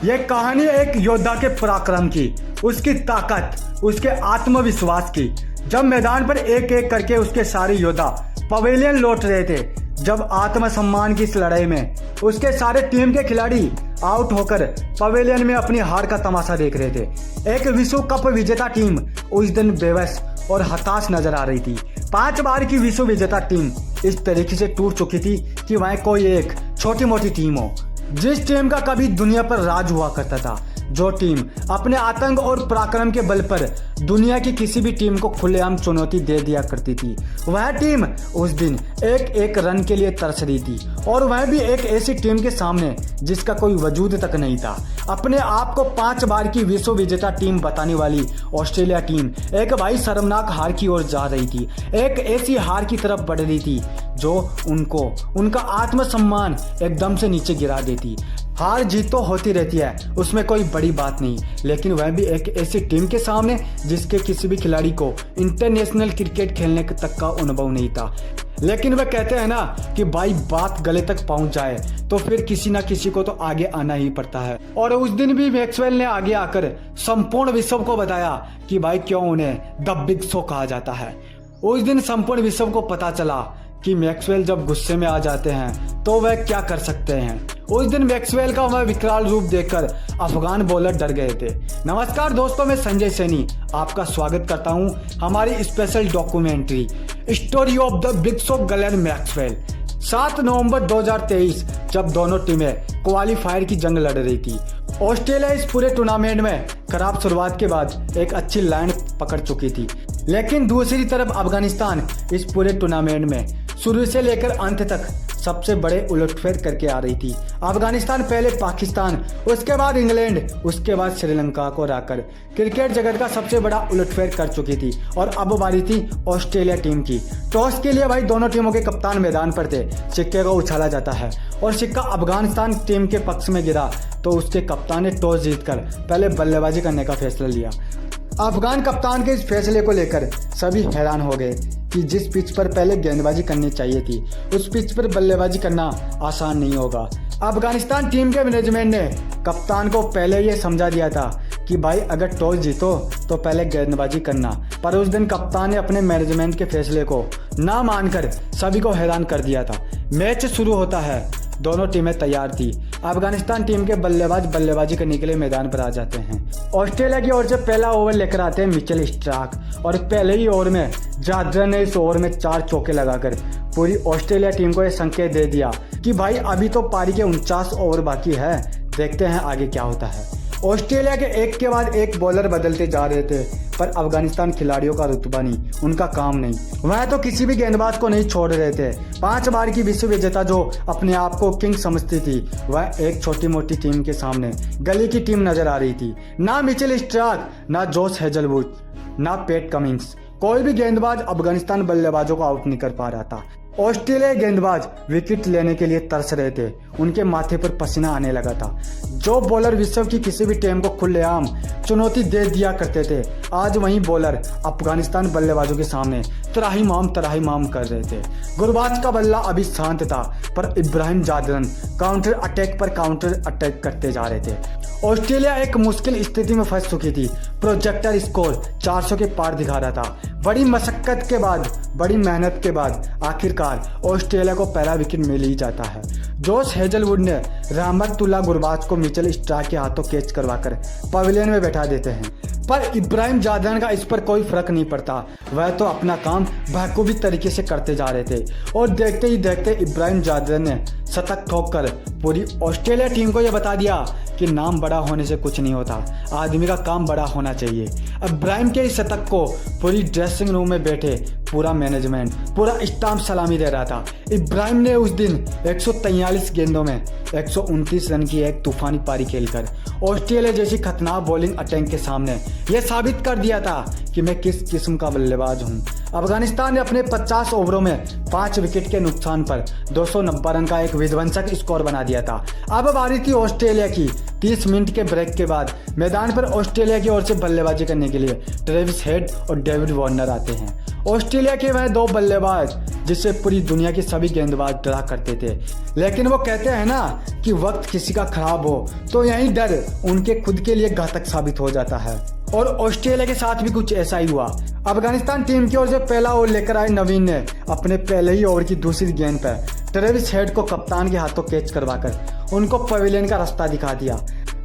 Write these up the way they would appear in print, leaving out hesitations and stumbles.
ये कहानी एक योद्धा के पराक्रम की, उसकी ताकत, उसके आत्मविश्वास की। जब मैदान पर एक एक करके उसके सारे योद्धा पवेलियन लौट रहे थे, जब आत्मसम्मान की इस लड़ाई में उसके सारे टीम के खिलाड़ी आउट होकर पवेलियन में अपनी हार का तमाशा देख रहे थे, एक विश्व कप विजेता टीम उस दिन बेबस और हताश नजर आ रही थी। 5 बार की विश्व विजेता टीम इस तरीके से टूट चुकी थी कि वह कोई एक छोटी मोटी टीम हो, जिस टीम का कभी दुनिया पर राज हुआ करता था, जो टीम अपने आतंक और पराक्रम के बल पर दुनिया की किसी भी टीम को खुलेआम चुनौती दे दिया करती थी। वह टीम उस दिन एक एक रन के लिए तरस रही थी, और वह भी एक ऐसी टीम के सामने जिसका कोई वजूद तक नहीं था। अपने आप को 5 बार की विश्व विजेता टीम बताने वाली ऑस्ट्रेलिया टीम एक भाई शर्मनाक हार की ओर जा रही थी, एक ऐसी हार की तरफ बढ़ रही थी जो उनका आत्मसम्मान एकदम से नीचे गिरा देती। हार जीत तो होती रहती है, उसमें कोई बड़ी बात नहीं, लेकिन वह भी एक ऐसी टीम के सामने जिसके किसी भी खिलाड़ी को इंटरनेशनल क्रिकेट खेलने तक का अनुभव नहीं था। लेकिन वह कहते हैं ना कि भाई बात गले तक पहुंच जाए तो फिर किसी ना किसी को तो आगे आना ही पड़ता है। और उस दिन भी मैक्सवेल ने आगे आकर संपूर्ण विश्व को बताया कि भाई क्यों उन्हें द बिग शो कहा जाता है। उस दिन संपूर्ण विश्व को पता चला कि मैक्सवेल जब गुस्से में आ जाते हैं तो वह क्या कर सकते हैं। उस दिन मैक्सवेल का वह विकराल रूप देखकर अफगान बॉलर डर गए थे। नमस्कार दोस्तों, मैं संजय सैनी आपका स्वागत करता हूं हमारी special documentary story of the big show Glenn Maxwell. 7 नवंबर 2023 जब दोनों टीमें क्वालीफायर की जंग लड़ रही थी। ऑस्ट्रेलिया इस पूरे टूर्नामेंट में खराब शुरुआत के बाद एक अच्छी लाइन पकड़ चुकी थी, लेकिन दूसरी तरफ अफगानिस्तान इस पूरे टूर्नामेंट में शुरू से लेकर अंत तक सबसे बड़े उलटफेर करके आ रही थी। अफगानिस्तान पहले पाकिस्तान, उसके बाद इंग्लैंड, उसके बाद श्रीलंका को हराकर क्रिकेट जगत का सबसे बड़ा उलटफेर कर चुकी थी। और अब बारी थी ऑस्ट्रेलिया टीम की। टॉस के लिए भाई दोनों टीमों के कप्तान मैदान पर थे। सिक्के को उछाला जाता है और सिक्का अफगानिस्तान टीम के पक्ष में गिरा तो उसके कप्तान ने टॉस जीतकर पहले बल्लेबाजी करने का फैसला लिया। अफगान कप्तान के इस फैसले को लेकर सभी हैरान हो गए कि जिस पिच पर पहले गेंदबाजी करनी चाहिए थी, उस पिच पर बल्लेबाजी करना आसान नहीं होगा। अफगानिस्तान टीम के मैनेजमेंट ने कप्तान को पहले ये समझा दिया था कि भाई अगर टॉस जीतो तो पहले गेंदबाजी करना, पर उस दिन कप्तान ने अपने मैनेजमेंट के फैसले को ना मानकर सभी को हैरान कर दिया था। मैच शुरू होता है, दोनों टीमें तैयार थी। अफगानिस्तान टीम के बल्लेबाज बल्लेबाजी करने के लिए मैदान पर आ जाते हैं। ऑस्ट्रेलिया की ओर से पहला ओवर लेकर आते हैं मिचेल स्टार्क, और पहले ही ओवर में जादर ने इस ओवर में 4 चौके लगाकर पूरी ऑस्ट्रेलिया टीम को यह संकेत दे दिया कि भाई अभी तो पारी के 49 ओवर बाकी है, देखते हैं आगे क्या होता है। ऑस्ट्रेलिया के एक के बाद एक बॉलर बदलते जा रहे थे, पर अफगानिस्तान खिलाड़ियों का रुतबा नहीं, उनका काम नहीं, वह तो किसी भी गेंदबाज को नहीं छोड़ रहे थे। 5 बार की विश्व विजेता जो अपने आप को किंग समझती थी, वह एक छोटी मोटी टीम के सामने गली की टीम नजर आ रही थी। ना मिचेल स्टार्क, ना जोश हेजलवुड, ना पैट कमिंस, कोई भी गेंदबाज अफगानिस्तान बल्लेबाजों को आउट नहीं कर पा रहा था। ऑस्ट्रेलिया गेंदबाज विकेट लेने के लिए तरस रहे थे, उनके माथे पर पसीना आने लगा था। जो बॉलर विश्व की किसी भी टीम को खुलेआम चुनौती दे दिया करते थे, आज वही बॉलर अफगानिस्तान बल्लेबाजों के सामने तराही कर रहे थे। गुरबाज का बल्ला अभी शांत था, पर इब्राहिम जादरन काउंटर अटैक पर काउंटर अटैक करते जा रहे थे। ऑस्ट्रेलिया एक मुश्किल स्थिति में फंस चुकी थी। प्रोजेक्टर स्कोर 400 के पार दिखा रहा था। बड़ी मशक्कत के बाद, बड़ी मेहनत के बाद आखिरकार ऑस्ट्रेलिया को पहला विकेट मिल ही जाता है। जोश हेजलवुड ने रहमतुल्लाह गुरबाज को मिचेल स्टार्क के हाथों कैच करवाकर पवेलियन में बैठा देते हैं, पर इब्राहिम जादरन का इस पर कोई फर्क नहीं पड़ता। वह तो अपना काम बखूबी तरीके से करते जा रहे थे, और देखते ही देखते इब्राहिम जादरन ने शतक ठोककर पूरी ऑस्ट्रेलिया टीम को यह बता दिया कि नाम बड़ा होने से कुछ नहीं होता, आदमी का काम बड़ा होना चाहिए। इब्राहिम के इस शतक को पूरी ड्रेसिंग रूम में बैठे पूरा मैनेजमेंट, पूरा स्टाफ सलामी दे रहा था। इब्राहिम ने उस दिन 143 गेंदों में 129 रन की एक तूफानी पारी खेलकर ऑस्ट्रेलिया जैसी खतरनाक बॉलिंग अटैक के सामने यह साबित कर दिया था कि मैं किस किस्म का बल्लेबाज हूं। अफगानिस्तान ने अपने 50 ओवरों में 5 विकेट के नुकसान पर 290 रन का एक विध्वंसक स्कोर बना दिया था। अब बारी थी ऑस्ट्रेलिया की। 30 मिनट के ब्रेक के बाद मैदान पर ऑस्ट्रेलिया की ओर से बल्लेबाजी करने के लिए ट्रेविस हेड और डेविड वार्नर आते हैं। ऑस्ट्रेलिया के वह दो बल्लेबाज जिससे पूरी दुनिया के सभी गेंदबाज डरा करते थे, लेकिन वो कहते हैं ना कि वक्त किसी का खराब हो तो यही डर उनके खुद के लिए घातक साबित हो जाता है। और ऑस्ट्रेलिया के साथ भी कुछ ऐसा ही हुआ। अफगानिस्तान टीम की ओर से पहला ओवर लेकर आए नवीन ने अपने पहले ही ओवर की दूसरी गेंद पर ट्रेविस हेड को कप्तान के हाथों कैच करवाकर उनको पवेलियन का रास्ता दिखा दिया।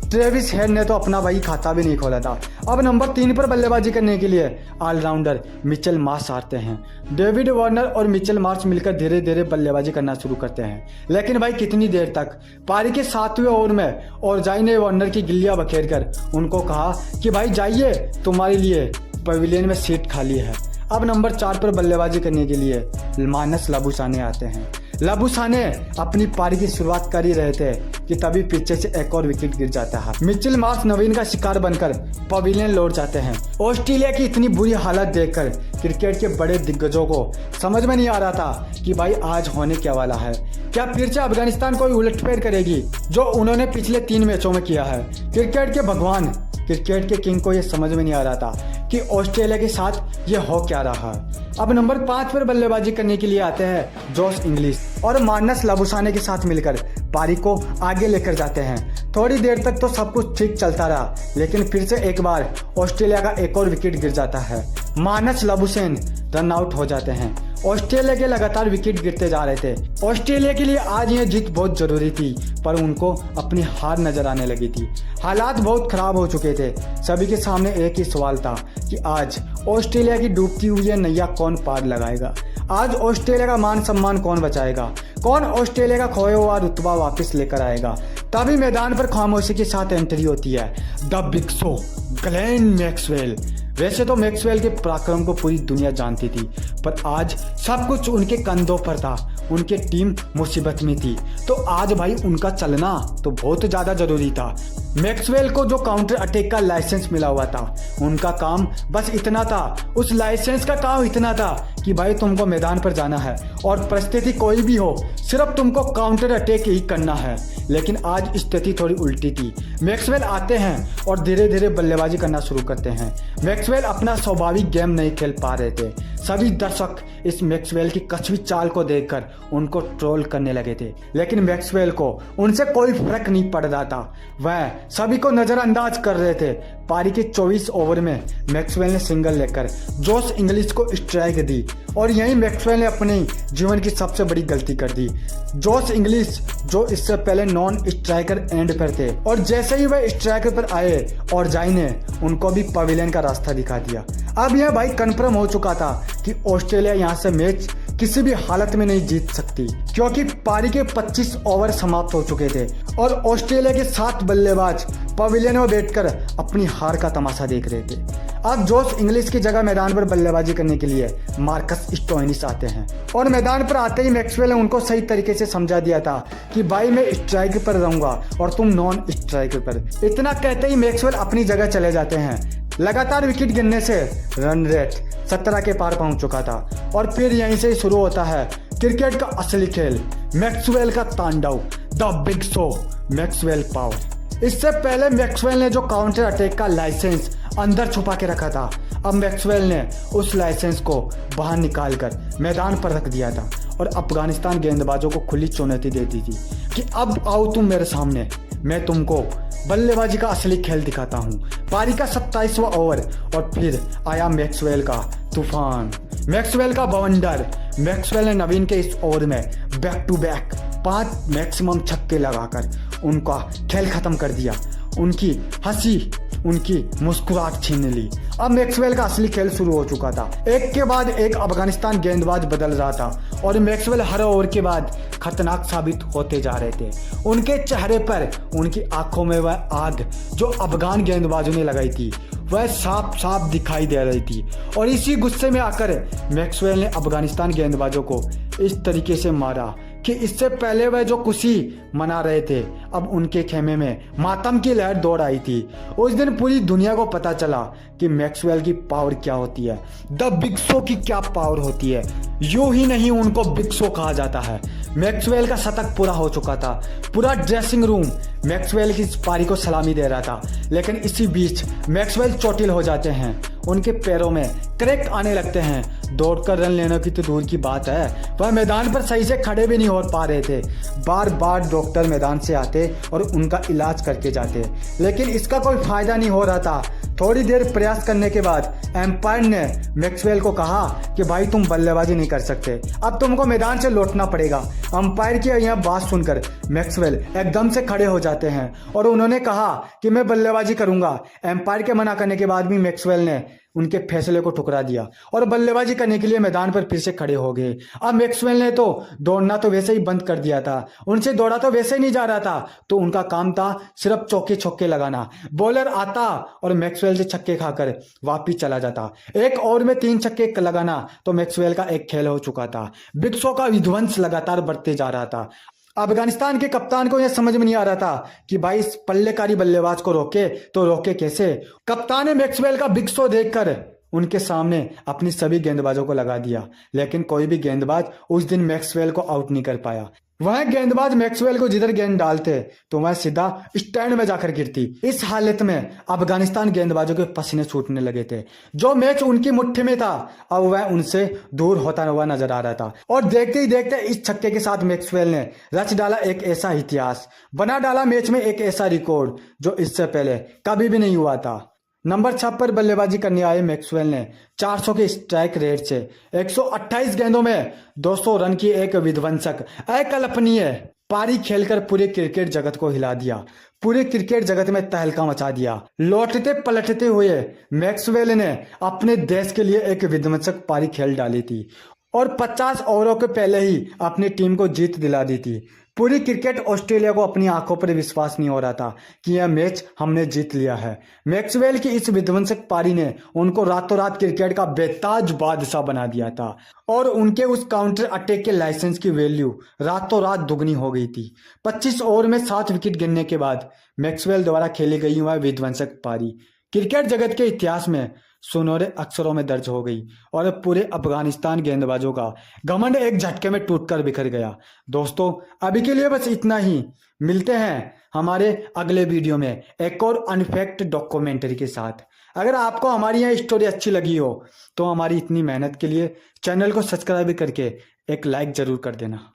ट्रेविस हेड ने तो अपना भाई खाता भी नहीं खोला था। अब नंबर 3 पर बल्लेबाजी करने के लिए ऑलराउंडर मिचेल मार्श आते हैं। डेविड वार्नर और मिचेल मार्श मिलकर धीरे धीरे बल्लेबाजी करना शुरू करते हैं, लेकिन भाई कितनी देर तक। पारी के 7वें ओवर में ओरजाई ने वार्नर की गिल्लियां बखेर कर उनको कहा कि भाई जाइए, तुम्हारे लिए पवेलियन में सीट खाली है। अब नंबर 4 पर बल्लेबाजी करने के लिए मानस लाबुसाने आते हैं। लाबुसाने अपनी पारी की शुरुआत कर ही रहे थे कि तभी पीछे से एक और विकेट गिर जाता है। मिचेल मार्श नवीन का शिकार बनकर पवेलियन लौट जाते हैं। ऑस्ट्रेलिया की इतनी बुरी हालत देखकर क्रिकेट के बड़े दिग्गजों को समझ में नहीं आ रहा था कि भाई आज होने क्या वाला है। क्या फिर से अफगानिस्तान कोई उलटफेर करेगी जो उन्होंने पिछले 3 मैचों में किया है। क्रिकेट के भगवान, क्रिकेट के किंग को यह समझ में नहीं आ रहा था कि ऑस्ट्रेलिया के साथ ये हो क्या रहा है। अब नंबर 5 पर बल्लेबाजी करने के लिए आते हैं जोश इंग्लिश और मानस लाबुसाने के साथ मिलकर पारी को आगे लेकर जाते हैं। थोड़ी देर तक तो सब कुछ ठीक चलता रहा, लेकिन फिर से एक बार ऑस्ट्रेलिया का एक और विकेट गिर जाता है। मानस लाबुसैन रन आउट हो जाते हैं। ऑस्ट्रेलिया के लगातार विकेट गिरते जा रहे थे। ऑस्ट्रेलिया के लिए आज यह जीत बहुत जरूरी थी, पर उनको अपनी हार नजर आने लगी थी। हालात बहुत खराब हो चुके थे। सभी के सामने एक ही सवाल था कि आज ऑस्ट्रेलिया की डूबती हुई नैया कौन पार लगाएगा। आज ऑस्ट्रेलिया का मान सम्मान कौन बचाएगा, कौन ऑस्ट्रेलिया का खोया हुआ रुतबा वापस लेकर आएगा। तभी मैदान पर खामोशी के साथ एंट्री होती है the big show, Glenn Maxwell. वैसे तो मैक्सवेल के पराक्रम को पूरी दुनिया जानती थी, पर आज सब कुछ उनके कंधों पर था। उनकी टीम मुसीबत में थी, तो आज भाई उनका चलना तो बहुत ज्यादा जरूरी था। मैक्सवेल को जो काउंटर अटैक का लाइसेंस मिला हुआ था, उनका काम बस इतना था, उस लाइसेंस का काम इतना था कि भाई तुमको मैदान पर जाना है और परिस्थिति कोई भी हो, सिर्फ तुमको काउंटर अटैक ही करना है। लेकिन आज स्थिति थोड़ी उल्टी थी। मैक्सवेल आते हैं और धीरे धीरे बल्लेबाजी करना शुरू करते हैं। मैक्सवेल अपना स्वाभाविक गेम नहीं खेल पा रहे थे। सभी दर्शक इस मैक्सवेल की कछवी चाल को देखकर उनको ट्रोल करने लगे थे, लेकिन मैक्सवेल को उनसे कोई फर्क नहीं पड़ रहा था। वह सभी को नजरअंदाज कर रहे थे। पारी के 24 ओवर में मैक्सवेल ने सिंगल लेकर जोश इंग्लिश को स्ट्राइक दी और यहीं मैक्सवेल ने अपनी जीवन की सबसे बड़ी गलती कर दी। जोश इंग्लिश जो इससे पहले नॉन स्ट्राइकर एंड पर थे, और जैसे ही वह स्ट्राइकर पर आए और जाई ने उनको भी पवेलियन का रास्ता दिखा दिया। अब यह भाई कन्फर्म हो चुका था कि ऑस्ट्रेलिया यहाँ से मैच किसी भी हालत में नहीं जीत सकती, क्योंकि पारी के 25 ओवर समाप्त हो चुके थे और ऑस्ट्रेलिया के 7 बल्लेबाज पवेलियन में बैठकर अपनी हार का तमाशा देख रहे थे। अब जोश इंग्लिश की जगह मैदान पर बल्लेबाजी करने के लिए मार्कस स्टोइनिस आते हैं और मैदान पर आते ही मैक्सवेल ने उनको सही तरीके से समझा दिया था कि भाई मैं स्ट्राइक पर रहूंगा और तुम नॉन स्ट्राइक पर। इतना कहते ही मैक्सवेल अपनी जगह चले जाते हैं। लगातार विकेट गिरने से रन रेट 17 के पार पहुंच चुका था और फिर यहीं से शुरू होता है क्रिकेट का असली खेल, मैक्सवेल का तांडव, the big show, Maxwell power. इससे पहले मैक्सवेल ने जो काउंटर अटैक का लाइसेंस अंदर छुपा के रखा था, अब मैक्सवेल ने उस लाइसेंस को बाहर निकालकर मैदान पर रख दिया था और अफगानिस्तान गेंदबाजों को खुली चुनौती दे दी थी कि अब आओ तुम मेरे सामने, मैं तुमको बल्लेबाजी का असली खेल दिखाता हूँ। पारी का 27वां ओवर और फिर आया मैक्सवेल का तूफान, मैक्सवेल का बवंडर। मैक्सवेल ने नवीन के इस ओवर में बैक टू बैक 5 मैक्सिमम छक्के लगाकर उनका खेल खत्म कर दिया। उनकी हंसी, उनकी मुस्कुराहट छीन ली। अब मैक्सवेल का असली खेल शुरू हो चुका था। एक के बाद एक अफगानिस्तान गेंदबाज बदल रहा था और मैक्सवेल हर ओवर के बाद खतरनाक साबित होते जा रहे थे। उनके चेहरे पर, उनकी आंखों में वह आग जो अफगान गेंदबाजों ने लगाई थी वह साफ साफ दिखाई दे रही थी। और इसी गुस्से में आकर मैक्सवेल ने अफगानिस्तान गेंदबाजों को इस तरीके से मारा कि इससे पहले वह जो खुशी मना रहे थे, अब उनके खेमे में मातम की लहर दौड़ आई थी। उस दिन पूरी दुनिया को पता चला कि मैक्सवेल की पावर क्या होती है, द बिग शो की क्या पावर होती है। यूं ही नहीं उनको बिग शो कहा जाता है। मैक्सवेल का शतक पूरा हो चुका था। पूरा ड्रेसिंग रूम मैक्सवेल की पारी को सलामी दे रहा था, लेकिन इसी बीच मैक्सवेल चोटिल हो जाते हैं। उनके पैरों में क्रैक आने लगते हैं। दौड़कर रन लेने की तो दूर की बात है, वह मैदान पर सही से खड़े भी नहीं हो पा रहे थे। बार बार डॉक्टर मैदान से आते और उनका इलाज करके जाते, लेकिन इसका कोई फायदा नहीं हो रहा था। थोड़ी देर प्रयास करने के बाद एम्पायर ने मैक्सवेल को कहा कि भाई तुम बल्लेबाजी नहीं कर सकते, अब तुमको मैदान से लौटना पड़ेगा। अंपायर की यह बात सुनकर मैक्सवेल एकदम से खड़े हो जाते हैं और उन्होंने कहा कि मैं बल्लेबाजी करूंगा। एम्पायर के मना करने के बाद भी मैक्सवेल ने उनके फैसले को ठुकरा दिया और बल्लेबाजी करने के लिए मैदान पर फिर से खड़े हो गए। अब मैक्सवेल ने तो दौड़ना तो वैसे ही बंद कर दिया था, उनसे दौड़ा तो वैसे ही नहीं जा रहा था, तो उनका काम था सिर्फ चौके छक्के लगाना। बॉलर आता और मैक्सवेल से छक्के खाकर वापिस चला जाता। एक ओवर में 3 छक्के लगाना तो मैक्सवेल का एक खेल हो चुका था। बिग शो का विध्वंस लगातार बढ़ते जा रहा था। अफगानिस्तान के कप्तान को यह समझ में नहीं आ रहा था कि भाई इस पल्लेकारी बल्लेबाज को रोके तो रोके कैसे। कप्तान ने मैक्सवेल का बिग शो देखकर उनके सामने अपनी सभी गेंदबाजों को लगा दिया, लेकिन कोई भी गेंदबाज उस दिन मैक्सवेल को आउट नहीं कर पाया। वह गेंदबाज मैक्सवेल को जिधर गेंद डालते तो वह सीधा स्टैंड में जाकर गिरती। इस हालत में अफगानिस्तान गेंदबाजों के पसीने छूटने लगे थे। जो मैच उनकी मुट्ठी में था अब वह उनसे दूर होता हुआ नजर आ रहा था। और देखते ही देखते इस छक्के के साथ मैक्सवेल ने रच डाला एक ऐसा इतिहास, बना डाला मैच में एक ऐसा रिकॉर्ड जो इससे पहले कभी भी नहीं हुआ था। नंबर 6 पर बल्लेबाजी करने आए मैक्सवेल ने 400 के स्ट्राइक रेट से 128 गेंदों में 200 रन की एक विध्वंसक अकल्पनीय पारी खेलकर पूरे क्रिकेट जगत को हिला दिया, पूरे क्रिकेट जगत में तहलका मचा दिया। लौटते पलटते हुए मैक्सवेल ने अपने देश के लिए एक विध्वंसक पारी खेल डाली थी और 50 ओवरों के पहले ही अपनी टीम को जीत दिला दी थी। पूरी क्रिकेट ऑस्ट्रेलिया को अपनी आंखों पर विश्वास नहीं हो रहा था कि यह मैच हमने जीत लिया है। मैक्सवेल की इस विध्वंसक पारी ने उनको रातों रात क्रिकेट का बेताज बादशाह बना दिया था और उनके उस काउंटर अटैक के लाइसेंस की वैल्यू रातों रात दुगनी हो गई थी। 25 ओवर में 7 विकेट गिरने के बाद मैक्सवेल द्वारा खेली गई वह विध्वंसक पारी क्रिकेट जगत के इतिहास में सुनहरे अक्षरों में दर्ज हो गई और पूरे अफगानिस्तान गेंदबाजों का घमंड एक झटके में टूटकर बिखर गया। दोस्तों अभी के लिए बस इतना ही, मिलते हैं हमारे अगले वीडियो में एक और अनफैक्ट डॉक्यूमेंट्री के साथ। अगर आपको हमारी यह स्टोरी अच्छी लगी हो तो हमारी इतनी मेहनत के लिए चैनल को सब्सक्राइब करके एक लाइक जरूर कर देना।